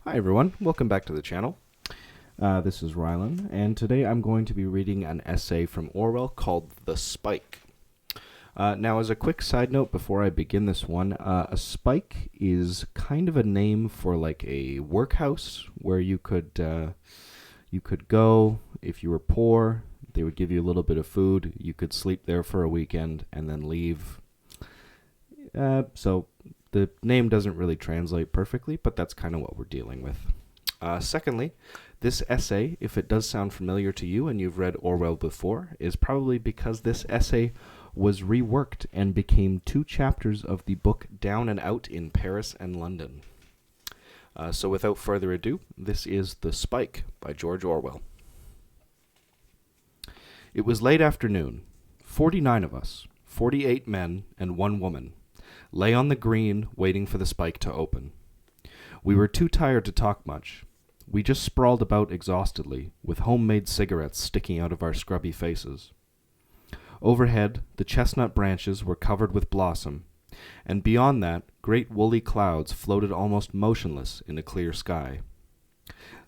Hi everyone, welcome back to the channel. This is Rylan, and today I'm going to be reading an essay from Orwell called The Spike. Now, as a quick side note before I begin this one, a spike is kind of a name for like a workhouse where you could go if you were poor. They would give you a little bit of food. You could sleep there for a weekend and then leave. So the name doesn't really translate perfectly, but that's kind of what we're dealing with. Secondly, this essay, if it does sound familiar to you and you've read Orwell before, is probably because this essay was reworked and became 2 chapters of the book Down and Out in Paris and London. So without further ado, this is The Spike by George Orwell. It was late afternoon. 49 of us, 48 men and 1 woman, lay on the green waiting for the spike to open. We were too tired to talk much. We just sprawled about exhaustedly, with homemade cigarettes sticking out of our scrubby faces. Overhead, the chestnut branches were covered with blossom, and beyond that, great woolly clouds floated almost motionless in a clear sky.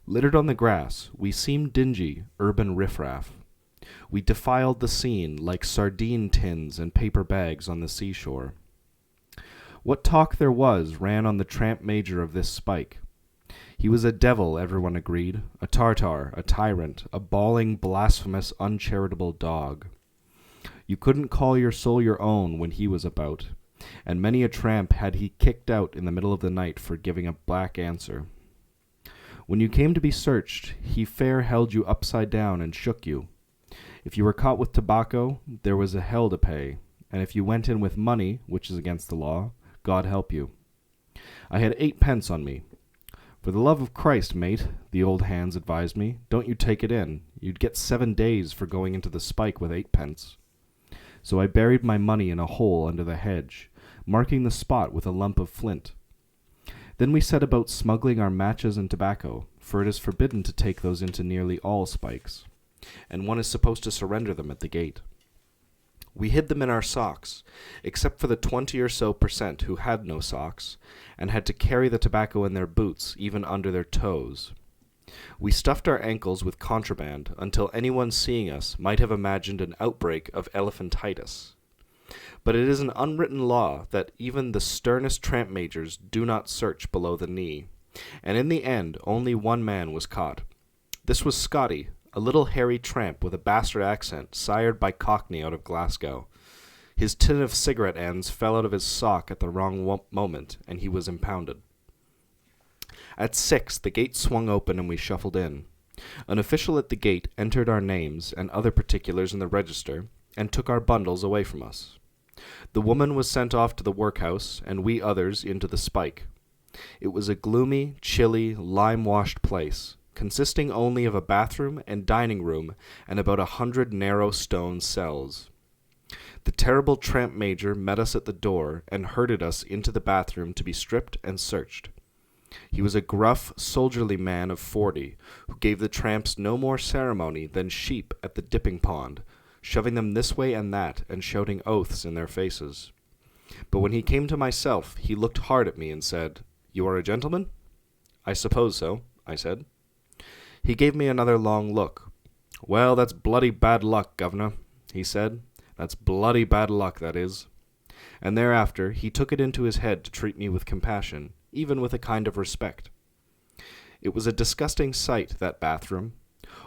Littered on the grass, we seemed dingy, urban riffraff. We defiled the scene like sardine tins and paper bags on the seashore. What talk there was ran on the tramp major of this spike. He was a devil, everyone agreed, a tartar, a tyrant, a bawling, blasphemous, uncharitable dog. You couldn't call your soul your own when he was about, and many a tramp had he kicked out in the middle of the night for giving a black answer. When you came to be searched, he fair held you upside down and shook you. If you were caught with tobacco, there was a hell to pay, and if you went in with money, which is against the law, God help you. I had 8 pence on me. For the love of Christ, mate, the old hands advised me, don't you take it in. You'd get 7 days for going into the spike with 8 pence. So I buried my money in a hole under the hedge, marking the spot with a lump of flint. Then we set about smuggling our matches and tobacco, for it is forbidden to take those into nearly all spikes, and one is supposed to surrender them at the gate. We hid them in our socks, except for the 20 or so % who had no socks, and had to carry the tobacco in their boots, even under their toes. We stuffed our ankles with contraband until anyone seeing us might have imagined an outbreak of elephantitis. But it is an unwritten law that even the sternest tramp majors do not search below the knee, and in the end only 1 man was caught. This was Scotty, a little hairy tramp with a bastard accent, sired by Cockney out of Glasgow. His tin of cigarette ends fell out of his sock at the wrong moment, and he was impounded. At 6, the gate swung open and we shuffled in. An official at the gate entered our names and other particulars in the register, and took our bundles away from us. The woman was sent off to the workhouse, and we others into the spike. It was a gloomy, chilly, lime-washed place, consisting only of a bathroom and dining room and about 100 narrow stone cells. The terrible tramp major met us at the door and herded us into the bathroom to be stripped and searched. He was a gruff, soldierly man of 40, who gave the tramps no more ceremony than sheep at the dipping pond, shoving them this way and that and shouting oaths in their faces. But when he came to myself, he looked hard at me and said, "You are a gentleman?" "I suppose so," I said. He gave me another long look. "Well, that's bloody bad luck, governor," he said. "That's bloody bad luck, that is." And thereafter he took it into his head to treat me with compassion, even with a kind of respect. It was a disgusting sight, that bathroom.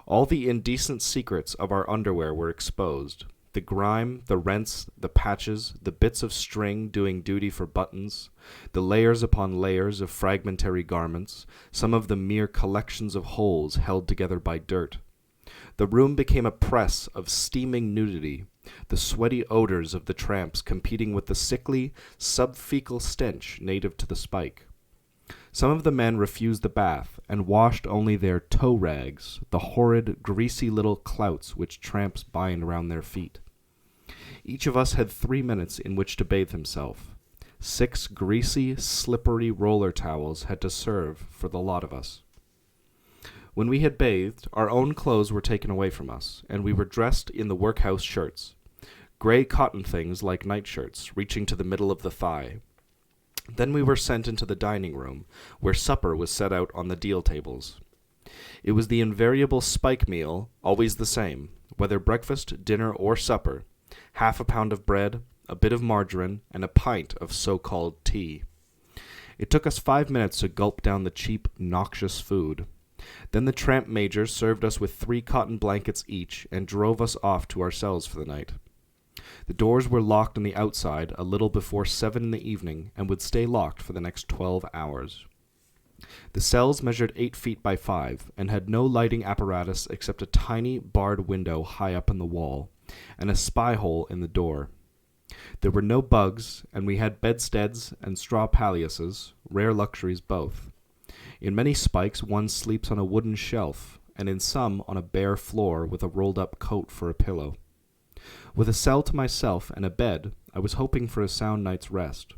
All the indecent secrets of our underwear were exposed. The grime, the rents, the patches, the bits of string doing duty for buttons, the layers upon layers of fragmentary garments, some of them mere collections of holes held together by dirt. The room became a press of steaming nudity, the sweaty odors of the tramps competing with the sickly, subfecal stench native to the spike. Some of the men refused the bath, and washed only their toe rags, the horrid, greasy little clouts which tramps bind around their feet. Each of us had 3 minutes in which to bathe himself. 6 greasy, slippery roller towels had to serve for the lot of us. When we had bathed, our own clothes were taken away from us, and we were dressed in the workhouse shirts, gray cotton things like nightshirts, reaching to the middle of the thigh. Then we were sent into the dining room, where supper was set out on the deal tables. It was the invariable spike meal, always the same, whether breakfast, dinner, or supper, half a pound of bread, a bit of margarine, and a pint of so-called tea. It took us 5 minutes to gulp down the cheap, noxious food. Then the tramp major served us with 3 cotton blankets each and drove us off to our cells for the night. The doors were locked on the outside a little before 7 in the evening and would stay locked for the next 12 hours. The cells measured 8 feet by 5 and had no lighting apparatus except a tiny barred window high up in the wall and a spy hole in the door. There were no bugs, and we had bedsteads and straw palliases, rare luxuries both. In many spikes one sleeps on a wooden shelf, and in some on a bare floor with a rolled-up coat for a pillow. With a cell to myself and a bed, I was hoping for a sound night's rest.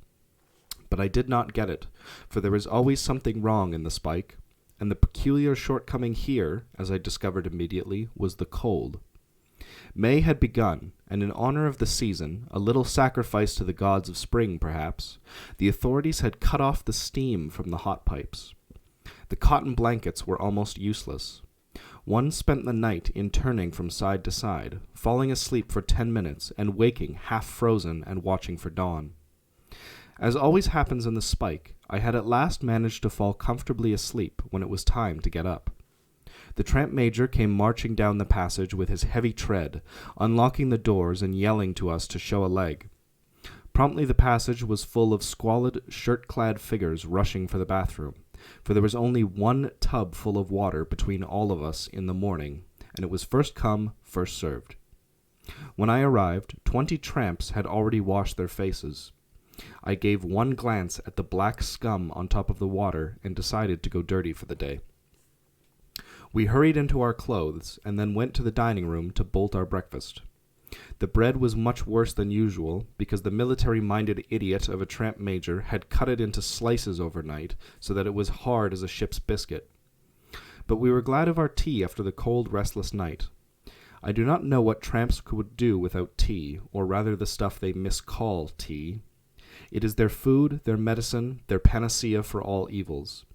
But I did not get it, for there is always something wrong in the spike, and the peculiar shortcoming here, as I discovered immediately, was the cold. May had begun, and in honor of the season, a little sacrifice to the gods of spring, perhaps, the authorities had cut off the steam from the hot pipes. The cotton blankets were almost useless. One spent the night in turning from side to side, falling asleep for 10 minutes and waking half frozen and watching for dawn. As always happens in the spike, I had at last managed to fall comfortably asleep when it was time to get up. The tramp major came marching down the passage with his heavy tread, unlocking the doors and yelling to us to show a leg. Promptly the passage was full of squalid, shirt-clad figures rushing for the bathroom, for there was only one tub full of water between all of us in the morning, and it was first come, first served. When I arrived, 20 tramps had already washed their faces. I gave one glance at the black scum on top of the water and decided to go dirty for the day. We hurried into our clothes and then went to the dining room to bolt our breakfast. The bread was much worse than usual because the military-minded idiot of a tramp major had cut it into slices overnight so that it was hard as a ship's biscuit. But we were glad of our tea after the cold, restless night. I do not know what tramps could do without tea, or rather the stuff they miscall tea. It is their food, their medicine, their panacea for all evils.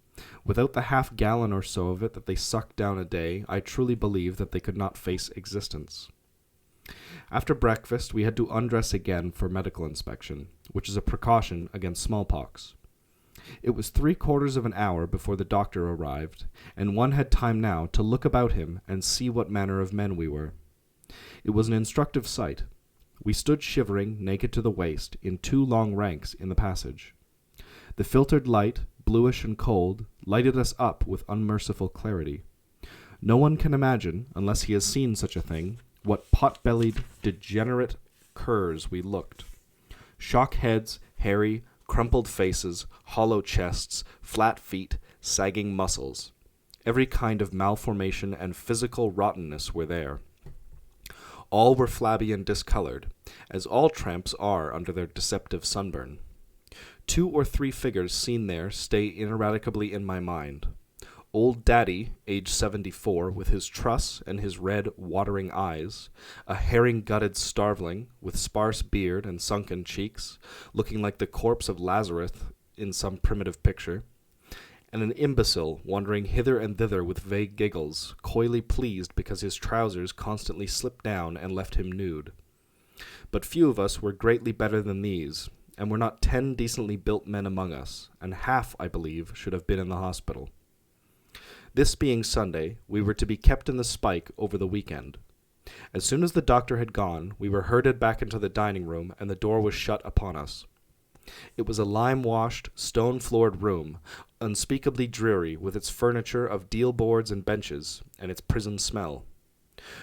Without the half-gallon or so of it that they sucked down a day, I truly believe that they could not face existence. After breakfast, we had to undress again for medical inspection, which is a precaution against smallpox. It was 3/4 of an hour before the doctor arrived, and one had time now to look about him and see what manner of men we were. It was an instructive sight. We stood shivering, naked to the waist, in 2 long ranks in the passage. The filtered light, bluish and cold, lighted us up with unmerciful clarity. No one can imagine, unless he has seen such a thing, what pot-bellied, degenerate curs we looked. Shock heads, hairy, crumpled faces, hollow chests, flat feet, sagging muscles. Every kind of malformation and physical rottenness were there. All were flabby and discolored, as all tramps are under their deceptive sunburn. 2 or 3 figures seen there stay ineradicably in my mind. Old Daddy, age 74, with his truss and his red, watering eyes, a herring-gutted starveling with sparse beard and sunken cheeks, looking like the corpse of Lazarus in some primitive picture, and an imbecile wandering hither and thither with vague giggles, coyly pleased because his trousers constantly slipped down and left him nude. But few of us were greatly better than these, and were not 10 decently built men among us, and half, I believe, should have been in the hospital. This being Sunday, we were to be kept in the spike over the weekend. As soon as the doctor had gone, we were herded back into the dining room, and the door was shut upon us. It was a lime-washed, stone-floored room, unspeakably dreary, with its furniture of deal boards and benches, and its prison smell.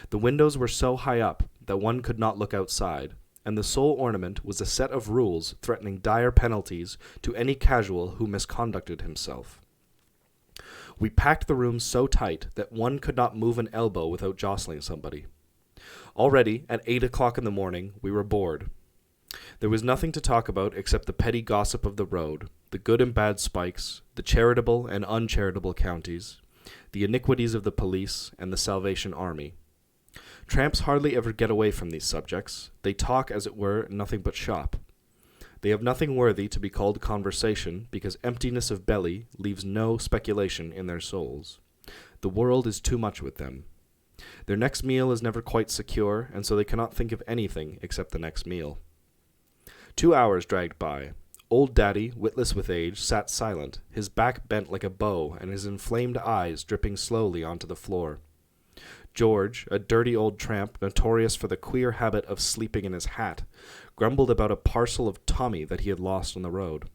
The windows were so high up that one could not look outside, and the sole ornament was a set of rules threatening dire penalties to any casual who misconducted himself. We packed the room so tight that one could not move an elbow without jostling somebody. Already, at 8 o'clock in the morning, we were bored. There was nothing to talk about except the petty gossip of the road, the good and bad spikes, the charitable and uncharitable counties, the iniquities of the police, and the Salvation Army. Tramps hardly ever get away from these subjects. They talk, as it were, nothing but shop. They have nothing worthy to be called conversation, because emptiness of belly leaves no speculation in their souls. The world is too much with them. Their next meal is never quite secure, and so they cannot think of anything except the next meal. 2 hours dragged by. Old Daddy, witless with age, sat silent, his back bent like a bow, and his inflamed eyes dripping slowly onto the floor. George, a dirty old tramp, notorious for the queer habit of sleeping in his hat, grumbled about a parcel of Tommy that he had lost on the road.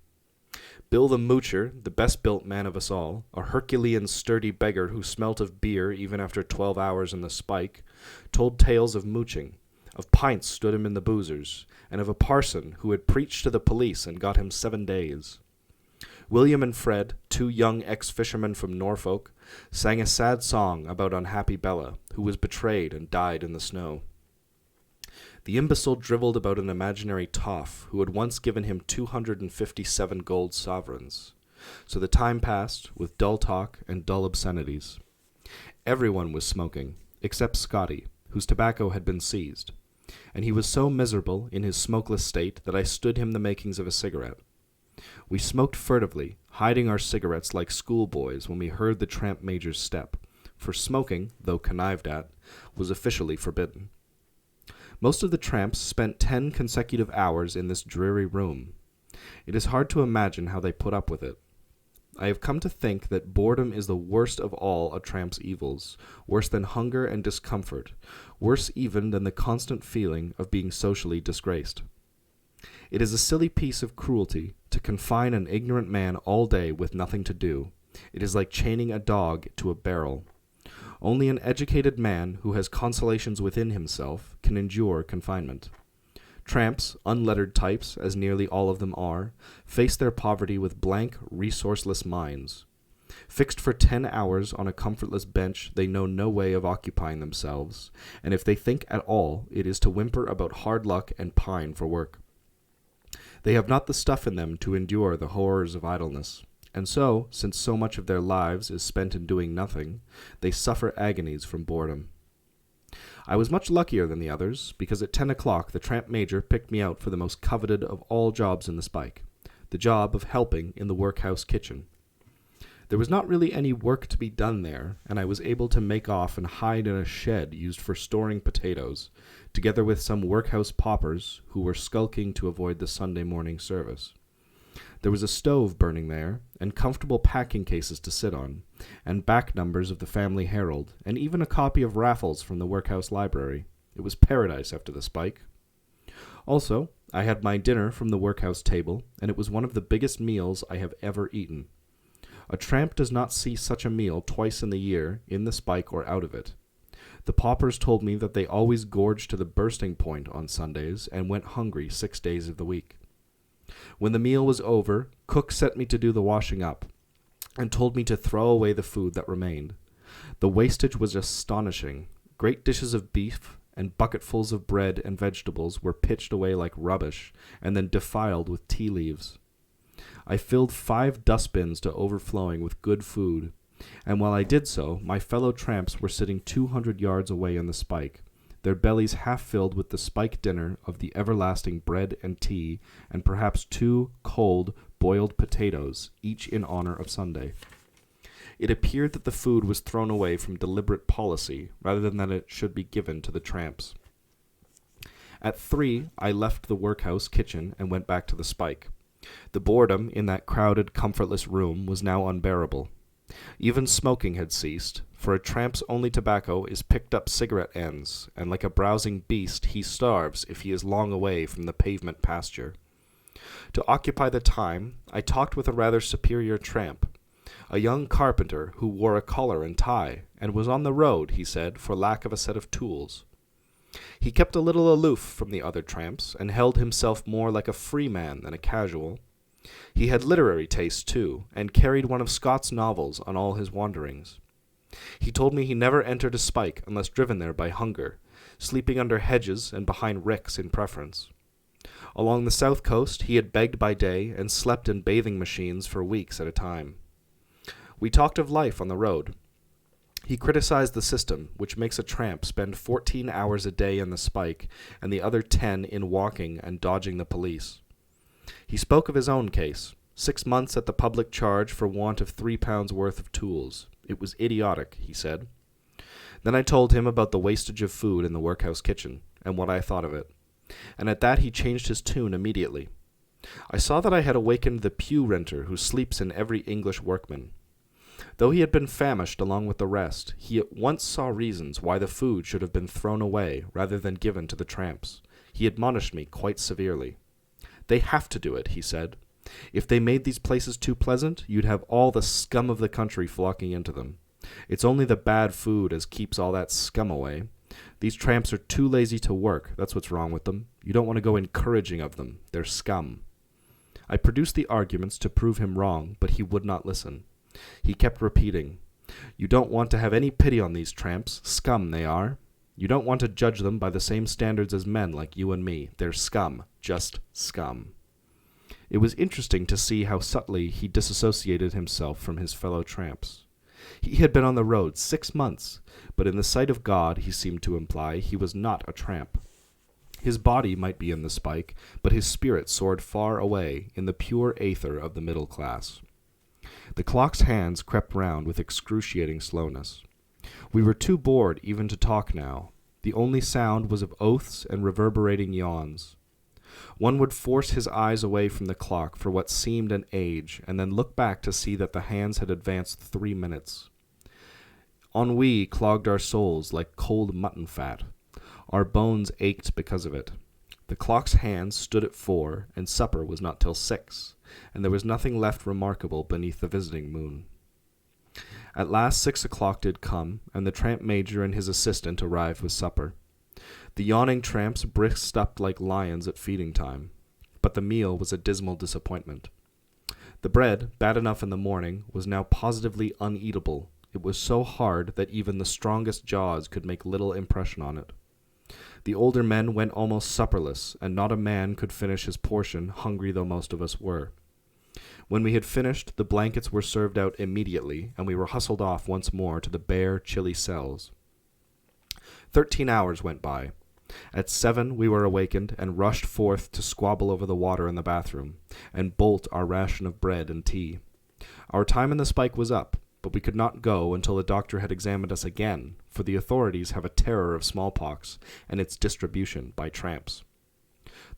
Bill the Moocher, the best-built man of us all, a Herculean sturdy beggar who smelt of beer even after 12 hours in the spike, told tales of mooching, of pints stood him in the boozers, and of a parson who had preached to the police and got him 7 days. William and Fred, 2 young ex-fishermen from Norfolk, sang a sad song about unhappy Bella, who was betrayed and died in the snow. The imbecile drivelled about an imaginary toff who had once given him 257 gold sovereigns. So the time passed with dull talk and dull obscenities. Everyone was smoking, except Scotty, whose tobacco had been seized, and he was so miserable in his smokeless state that I stood him the makings of a cigarette. We smoked furtively, hiding our cigarettes like schoolboys when we heard the tramp major's step, for smoking, though connived at, was officially forbidden. Most of the tramps spent 10 consecutive hours in this dreary room. It is hard to imagine how they put up with it. I have come to think that boredom is the worst of all a tramp's evils, worse than hunger and discomfort, worse even than the constant feeling of being socially disgraced. It is a silly piece of cruelty to confine an ignorant man all day with nothing to do. It is like chaining a dog to a barrel. Only an educated man who has consolations within himself can endure confinement. Tramps, unlettered types, as nearly all of them are, face their poverty with blank, resourceless minds. Fixed for 10 hours on a comfortless bench, they know no way of occupying themselves, and if they think at all, it is to whimper about hard luck and pine for work. They have not the stuff in them to endure the horrors of idleness, and so, since so much of their lives is spent in doing nothing, they suffer agonies from boredom. I was much luckier than the others, because at 10 o'clock the tramp major picked me out for the most coveted of all jobs in the spike, the job of helping in the workhouse kitchen. There was not really any work to be done there, and I was able to make off and hide in a shed used for storing potatoes, together with some workhouse paupers who were skulking to avoid the Sunday morning service. There was a stove burning there, and comfortable packing cases to sit on, and back numbers of the Family Herald, and even a copy of Raffles from the workhouse library. It was paradise after the spike. Also, I had my dinner from the workhouse table, and it was one of the biggest meals I have ever eaten. A tramp does not see such a meal twice in the year, in the spike or out of it. The paupers told me that they always gorged to the bursting point on Sundays, and went hungry 6 days of the week. When the meal was over, cook set me to do the washing up, and told me to throw away the food that remained. The wastage was astonishing. Great dishes of beef and bucketfuls of bread and vegetables were pitched away like rubbish, and then defiled with tea leaves. I filled 5 dustbins to overflowing with good food, and while I did so, my fellow tramps were sitting 200 yards away in the spike, their bellies half filled with the spike dinner of the everlasting bread and tea, and perhaps 2 cold, boiled potatoes, each in honor of Sunday. It appeared that the food was thrown away from deliberate policy, rather than that it should be given to the tramps. At 3, I left the workhouse kitchen and went back to the spike. The boredom in that crowded, comfortless room was now unbearable. Even smoking had ceased, for a tramp's only tobacco is picked up cigarette ends, and like a browsing beast he starves if he is long away from the pavement pasture. To occupy the time, I talked with a rather superior tramp, a young carpenter who wore a collar and tie, and was on the road, he said, for lack of a set of tools. He kept a little aloof from the other tramps, and held himself more like a free man than a casual. He had literary taste, too, and carried one of Scott's novels on all his wanderings. He told me he never entered a spike unless driven there by hunger, sleeping under hedges and behind ricks in preference. Along the south coast he had begged by day and slept in bathing machines for weeks at a time. We talked of life on the road. He criticized the system, which makes a tramp spend 14 hours a day in the spike and the other 10 in walking and dodging the police. He spoke of his own case. 6 months at the public charge for want of £3 worth of tools. It was idiotic, he said. Then I told him about the wastage of food in the workhouse kitchen, and what I thought of it. And at that he changed his tune immediately. I saw that I had awakened the pew renter who sleeps in every English workman. Though he had been famished along with the rest, he at once saw reasons why the food should have been thrown away rather than given to the tramps. He admonished me quite severely. They have to do it, he said. If they made these places too pleasant, you'd have all the scum of the country flocking into them. It's only the bad food as keeps all that scum away. These tramps are too lazy to work, that's what's wrong with them. You don't want to go encouraging of them. They're scum. I produced the arguments to prove him wrong, but he would not listen. He kept repeating, "You don't want to have any pity on these tramps. Scum they are. You don't want to judge them by the same standards as men like you and me. They're scum. Just scum." It was interesting to see how subtly he disassociated himself from his fellow tramps. He had been on the road 6 months, but in the sight of God, he seemed to imply, he was not a tramp. His body might be in the spike, but his spirit soared far away in the pure aether of the middle class. The clock's hands crept round with excruciating slowness. We were too bored even to talk now. The only sound was of oaths and reverberating yawns. One would force his eyes away from the clock for what seemed an age, and then look back to see that the hands had advanced 3 minutes. Ennui clogged our souls like cold mutton fat. Our bones ached because of it. The clock's hands stood at 4, and supper was not till 6, and there was nothing left remarkable beneath the visiting moon. At last 6 o'clock did come, and the tramp major and his assistant arrived with supper. The yawning tramps brisked up like lions at feeding time, but the meal was a dismal disappointment. The bread, bad enough in the morning, was now positively uneatable. It was so hard that even the strongest jaws could make little impression on it. The older men went almost supperless, and not a man could finish his portion, hungry though most of us were. When we had finished, the blankets were served out immediately, and we were hustled off once more to the bare, chilly cells. 13 hours went by. At 7 we were awakened, and rushed forth to squabble over the water in the bathroom, and bolt our ration of bread and tea. Our time in the spike was up, but we could not go until the doctor had examined us again, for the authorities have a terror of smallpox and its distribution by tramps.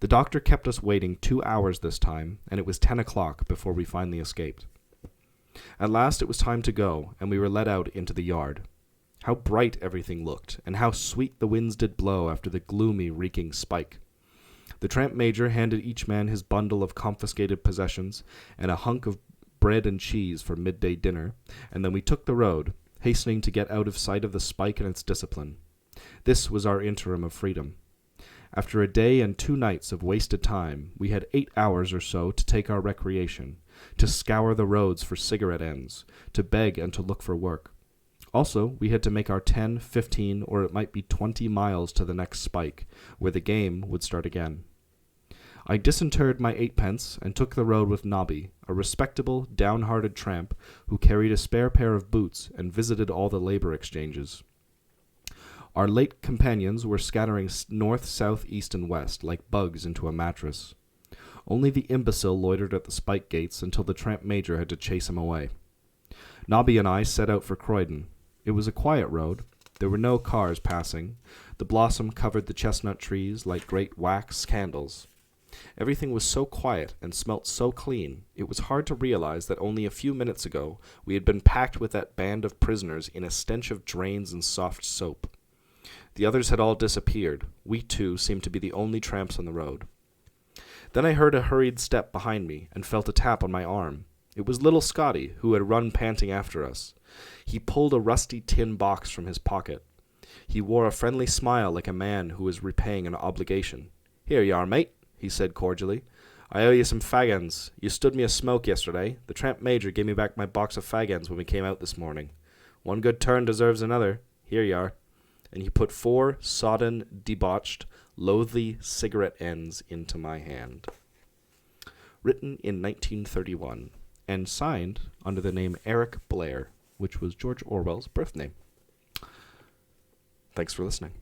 The doctor kept us waiting 2 hours this time, and it was 10 o'clock before we finally escaped. At last it was time to go, and we were led out into the yard. How bright everything looked, and how sweet the winds did blow after the gloomy, reeking spike. The tramp major handed each man his bundle of confiscated possessions, and a hunk of bread and cheese for midday dinner, and then we took the road, hastening to get out of sight of the spike and its discipline. This was our interim of freedom. After a day and 2 nights of wasted time, we had 8 hours or so to take our recreation, to scour the roads for cigarette ends, to beg and to look for work. Also, we had to make our 10, 15, or it might be 20 miles to the next spike, where the game would start again. I disinterred my 8pence and took the road with Nobby, a respectable, downhearted tramp who carried a spare pair of boots and visited all the labor exchanges. Our late companions were scattering north, south, east, and west, like bugs into a mattress. Only the imbecile loitered at the spike gates until the tramp major had to chase him away. Nobby and I set out for Croydon. It was a quiet road. There were no cars passing. The blossom covered the chestnut trees like great wax candles. Everything was so quiet and smelt so clean, it was hard to realize that only a few minutes ago we had been packed with that band of prisoners in a stench of drains and soft soap. The others had all disappeared. We two seemed to be the only tramps on the road. Then I heard a hurried step behind me and felt a tap on my arm. It was little Scotty, who had run panting after us. He pulled a rusty tin box from his pocket. He wore a friendly smile like a man who was repaying an obligation. "Here you are, mate," he said cordially. "I owe you some fag-ends. You stood me a smoke yesterday. The tramp major gave me back my box of fag-ends when we came out this morning. One good turn deserves another. Here you are." And he put 4 sodden, debauched, loathly cigarette ends into my hand. Written in 1931, and signed under the name Eric Blair, which was George Orwell's birth name. Thanks for listening.